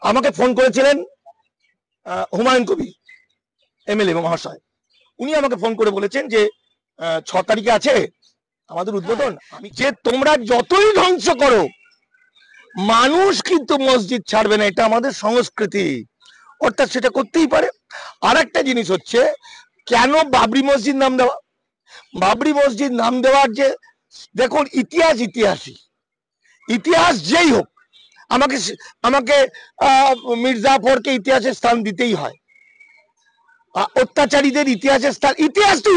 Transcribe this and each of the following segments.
আমাকে ফোন করেছিলেন হুমায়ুন কবির এমএলএ মহাশয়। উনি আমাকে ফোন করে বলেছেন যে 6 তারিখে আছে আমাদের উদ্বোধন। আমি যে তোমরা যতই ধ্বংস করো মানুষ কিন্তু মসজিদ ছাড়বে না, এটা আমাদের সংস্কৃতি, অর্থাৎ সেটা করতেই পারে। আর একটা জিনিস হচ্ছে, কেন বাবরি মসজিদ নাম দেওয়া? বাবরি মসজিদ নাম দেওয়ার যে দেখুন ইতিহাস যেই হোক, আমাকে আমাকে মির্জাফরকে ইতিহাসের স্থান দিতেই হয়, অত্যাচারীদের ইতিহাসের স্থান। ইতিহাস তো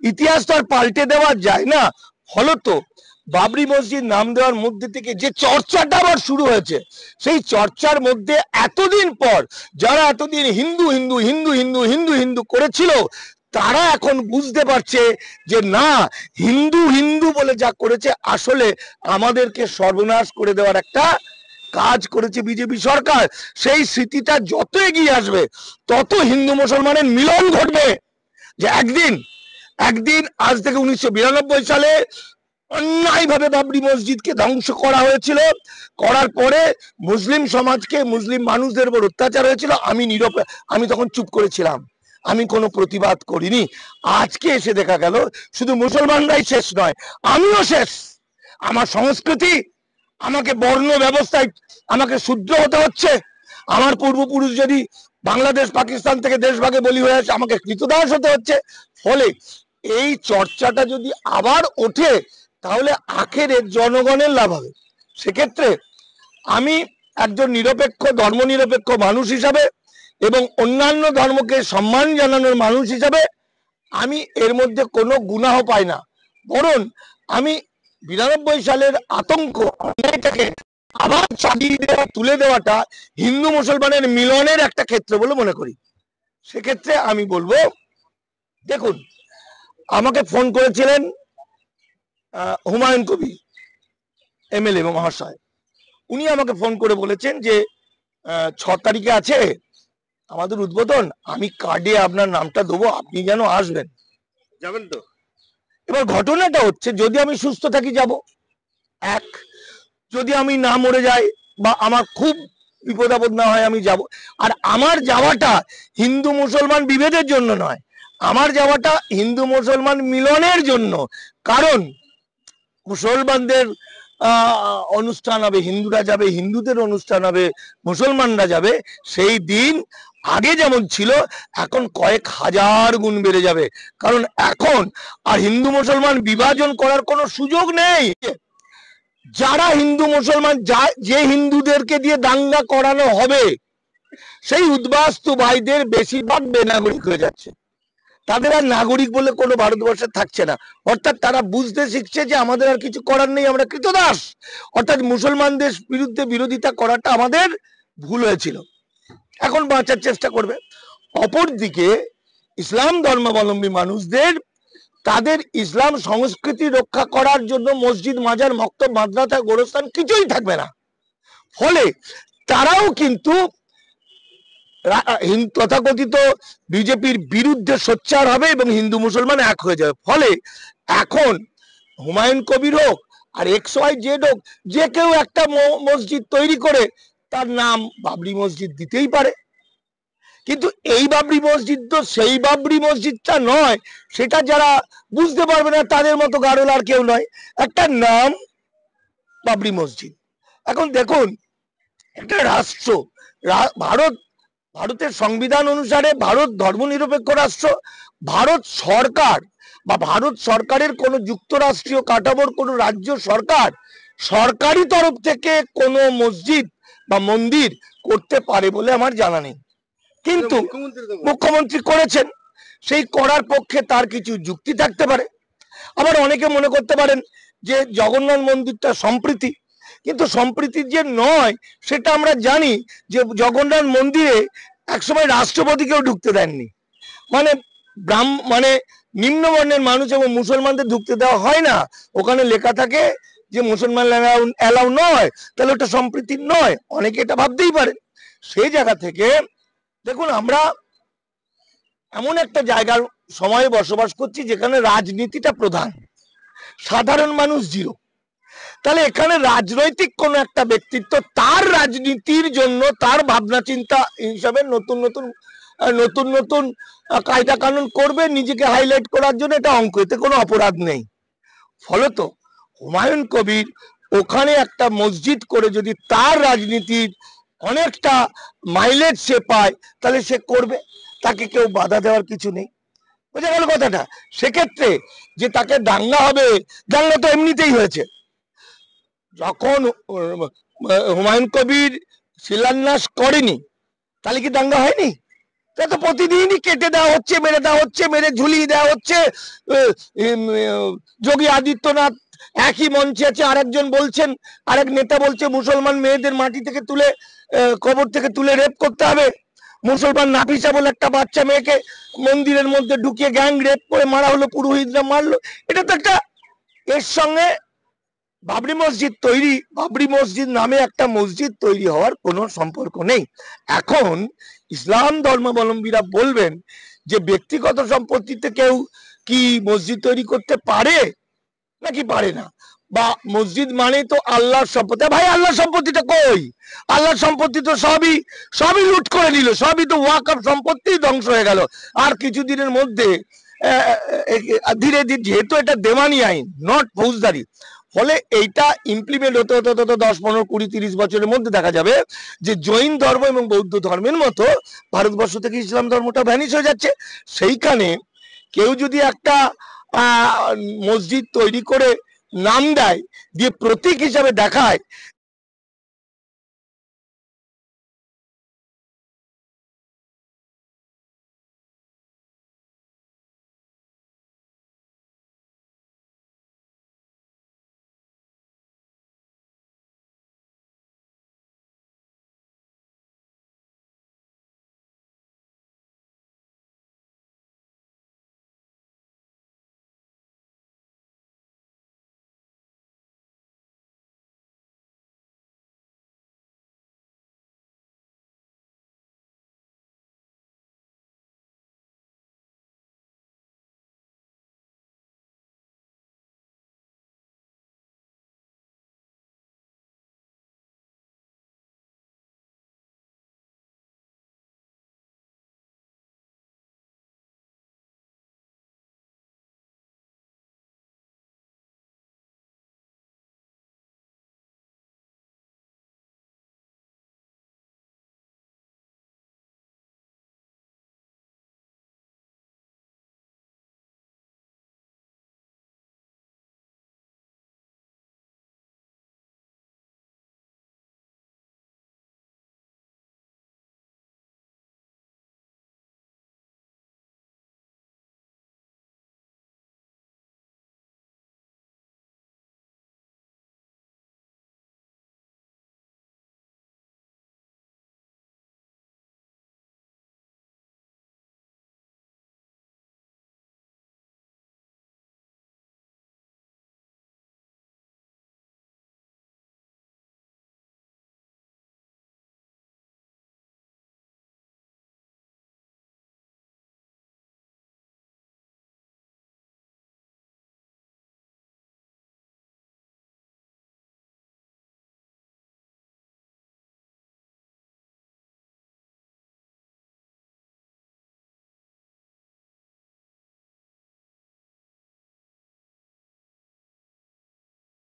ইতিহাস তো আর পাল্টে দেওয়া যায় না। ফলত বাবরি মসজিদ নাম দেওয়ার মধ্যে থেকে যে চর্চাটা আবার শুরু হয়েছে, সেই চর্চার মধ্যে এতদিন পর যারা এতদিন হিন্দু হিন্দু হিন্দু হিন্দু হিন্দু হিন্দু করেছিল, তারা এখন বুঝতে পারছে যে না, হিন্দু হিন্দু বলে যা করেছে আসলে আমাদেরকে সর্বনাশ করে দেওয়ার একটা কাজ করেছে বিজেপি সরকার। সেই স্মৃতিটা যত এগিয়ে আসবে তত হিন্দু মুসলমানের মিলন ঘটবে। যে একদিন আজ থেকে 1992 সালে অন্যায়ভাবে বাবরি মসজিদকে ধ্বংস করা হয়েছিল, করার পরে মুসলিম সমাজকে, মুসলিম মানুষদের উপর অত্যাচার হয়েছিল, আমি তখন চুপ করেছিলাম, আমি কোনো প্রতিবাদ করিনি। আজকে এসে দেখা গেল শুধু মুসলমানরাই শেষ নয়, আমিও শেষ। আমার সংস্কৃতি, আমাকে বর্ণ ব্যবস্থায় আমাকে শূদ্র হতে হচ্ছে। আমার পূর্বপুরুষ যদি বাংলাদেশ পাকিস্তান থেকে দেশভাগে বলি হয়ে আছে, আমাকে কৃতদাস হতে হচ্ছে। ফলে এই চর্চাটা যদি আবার ওঠে তাহলে আখেরে জনগণের লাভ হবে। সেক্ষেত্রে আমি একজন নিরপেক্ষ, ধর্মনিরপেক্ষ মানুষ হিসাবে এবং অন্যান্য ধর্মকে সম্মান জানানোর মানুষ হিসাবে আমি এর মধ্যে কোনো গুনাহ পাই না, বরং আমি 92 সালের আতঙ্ক অন্যায়টাকে আবার চালিয়ে দেওয়া, তুলে দেওয়াটা হিন্দু মুসলমানের মিলনের একটা ক্ষেত্র বলে মনে করি। সেক্ষেত্রে আমি বলবো, দেখুন আমাকে ফোন করেছিলেন হুমায়ুন কবির এমএলএ মহাশয়। উনি আমাকে ফোন করে বলেছেন যে 6 তারিখে আছে আমাদের উদ্বোধন, আমি কার্ডে আপনার নামটা দেবো, আপনি যেন আসবেন। যাবেন তো? এবার ঘটনাটা হচ্ছে, যদি আমি সুস্থ থাকি যাব, এক, যদি আমি না মরে যাই বা আমার খুব বিপদ আপদ না হয় আমি যাব। আর আমার যাওয়াটা হিন্দু মুসলমান বিভেদের জন্য নয়, আমার যাওয়াটা হিন্দু মুসলমান মিলনের জন্য। কারণ মুসলমানদের অনুষ্ঠান হবে, হিন্দুরা যাবে, হিন্দুদের অনুষ্ঠান হবে, মুসলমানরা যাবে। সেই দিন আগে যেমন ছিল এখন কয়েক হাজার গুণ বেড়ে যাবে। কারণ এখন আর হিন্দু মুসলমান বিভাজন করার কোনো সুযোগ নেই। যারা হিন্দু মুসলমান, যে হিন্দুদেরকে দিয়ে দাঙ্গা করানো হবে, সেই উদ্বাস্তু ভাইদের বেশিরভাগ বেনাগরিক হয়ে যাচ্ছে। তাদের আর নাগরিক বলে কোনো ভারতবর্ষে থাকছে না। অর্থাৎ তারা বুঝতে শিখছে যে আমাদের আর কিছু করার নেই, আমরা কৃতদাস। অর্থাৎ মুসলমানদের বিরুদ্ধে বিরোধিতা করাটা আমাদের ভুল হয়েছিল, এখন বাঁচার চেষ্টা করবে। অপরদিকে ইসলাম ধর্মাবলম্বী মানুষদের তাদের ইসলাম সংস্কৃতি রক্ষা করার জন্য মসজিদ, মাজার, মক্তব, মাদ্রাসা, গোরস্থান কিছুই থাকবে না। ফলে তারাও কিন্তু তথাকথিত বিজেপির বিরুদ্ধে সোচ্চার হবে এবং হিন্দু মুসলমান এক হয়ে যাবে। ফলে এখন হুমায়ুন কবির হোক আর XYZ হোক, যে কেউ একটা মসজিদ তৈরি করে তার নাম বাবরি মসজিদ দিতেই পারে। কিন্তু এই বাবরি মসজিদ তো সেই বাবরি মসজিদটা নয়, সেটা যারা বুঝতে পারবে না তাদের মতো গাড়ল আর কেউ নয়, একটা নাম বাবরি মসজিদ। এখন দেখুন, একটা রাষ্ট্র, ভারতের সংবিধান অনুসারে ভারত ধর্মনিরপেক্ষ রাষ্ট্র। ভারত সরকার বা ভারত সরকারের কোনো যুক্তরাষ্ট্রীয় কাঠামোর কোনো রাজ্য সরকার সরকারি তরফ থেকে কোনো মসজিদ বা মন্দির করতে পারে বলে আমার জানা নেই। কিন্তু মুখ্যমন্ত্রী করেছেন, সেই করার পক্ষে তার কিছু যুক্তি থাকতে পারে। আবার অনেকে মনে করতে পারেন যে জগন্নাথ মন্দিরটা সম্প্রীতি, কিন্তু সম্প্রীতি যে নয় সেটা আমরা জানি। যে জগন্নাথ মন্দিরে একসময় রাষ্ট্রপতিকেও ঢুকতে দেননি, মানে নিম্নবর্ণের মানুষ এবং মুসলমানদের ঢুকতে দেওয়া হয় না। ওখানে লেখা থাকে যে মুসলমান অ্যালাউ নয়, তাহলে ওটা সম্প্রীতি নয়, অনেকে এটা ভাবতেই পারে। সেই জায়গা থেকে দেখুন, আমরা এমন একটা জায়গার সময়ে বসবাস করছি যেখানে রাজনীতিটা প্রধান, সাধারণ মানুষ জিরো। তাহলে এখানে রাজনৈতিক কোন একটা ব্যক্তিত্ব তার রাজনীতির জন্য তার ভাবনা চিন্তা হিসাবে নতুন নতুন নতুন নতুন কায়দা কানুন করবে নিজেকে হাইলাইট করার জন্য, এটা অঙ্ক, এতে কোনো অপরাধ নেই। ফলত হুমায়ুন কবির ওখানে একটা মসজিদ করে যদি তার রাজনীতির অনেকটা মাইলেজ সে পায় তাহলে সে করবে, তাকে কেউ বাধা দেওয়ার কিছু নেই। বোঝা গেল কথাটা? সেক্ষেত্রে যে তাকে দাঙ্গা হবে, দাঙ্গা তো এমনিতেই হয়েছে। যখন হুমায়ুন কবির শিলান্যাস করেনি তাহলে কি দাঙ্গা হয়নি? তা তো প্রতিদিনই কেটে দেওয়া হচ্ছে, মেরে দেওয়া হচ্ছে, মেরে ঝুলিয়ে দেওয়া হচ্ছে। যোগী আদিত্যনাথ একই মঞ্চে আছে, আরেকজন বলছেন, আরেক নেতা বলছে মুসলমান মেয়েদের মাটি থেকে তুলে কবর থেকে তুলে রেপ করতে হবে। মুসলমান নাফিসা বলে একটা বাচ্চা মেয়েকে মন্দিরের মধ্যে ঢুকিয়ে গ্যাং রেপ করে মারা হলো, পুরোহিতরা মারলো। এটা তো একটা, এর সঙ্গে বাবরি মসজিদ তৈরি, বাবরি মসজিদ নামে একটা মসজিদ তৈরি হওয়ার কোনো সম্পর্ক নেই। এখন ইসলাম ধর্মাবলম্বীরা বলবেন যে ব্যক্তিগত সম্পত্তিতে কেউ কি মসজিদ তৈরি করতে পারে নাকি পারে না, বা মসজিদ মানে তো আল্লাহর সম্পত্তি। ভাই আল্লাহর সম্পত্তিটা কই? আল্লাহর সম্পত্তি তো সবই সবই লুট করে নিল, সবই তো ওয়াকফ সম্পত্তি ধ্বংস হয়ে গেল। আর কিছুদিনের মধ্যে ধীরে ধীরে, যেহেতু এটা দেওয়ানি আইন, নট ফৌজদারি, ফলে এইটা ইমপ্লিমেন্ট হতে হতে হতে 10, 15, 20, 30 বছরের মধ্যে দেখা যাবে যে জৈন ধর্ম এবং বৌদ্ধ ধর্মের মতো ভারতবর্ষ থেকে ইসলাম ধর্মটা ভ্যানিশ হয়ে যাচ্ছে। সেইখানে কেউ যদি একটা মসজিদ তৈরি করে নাম দেয়, দিয়ে প্রতীক হিসাবে দেখায়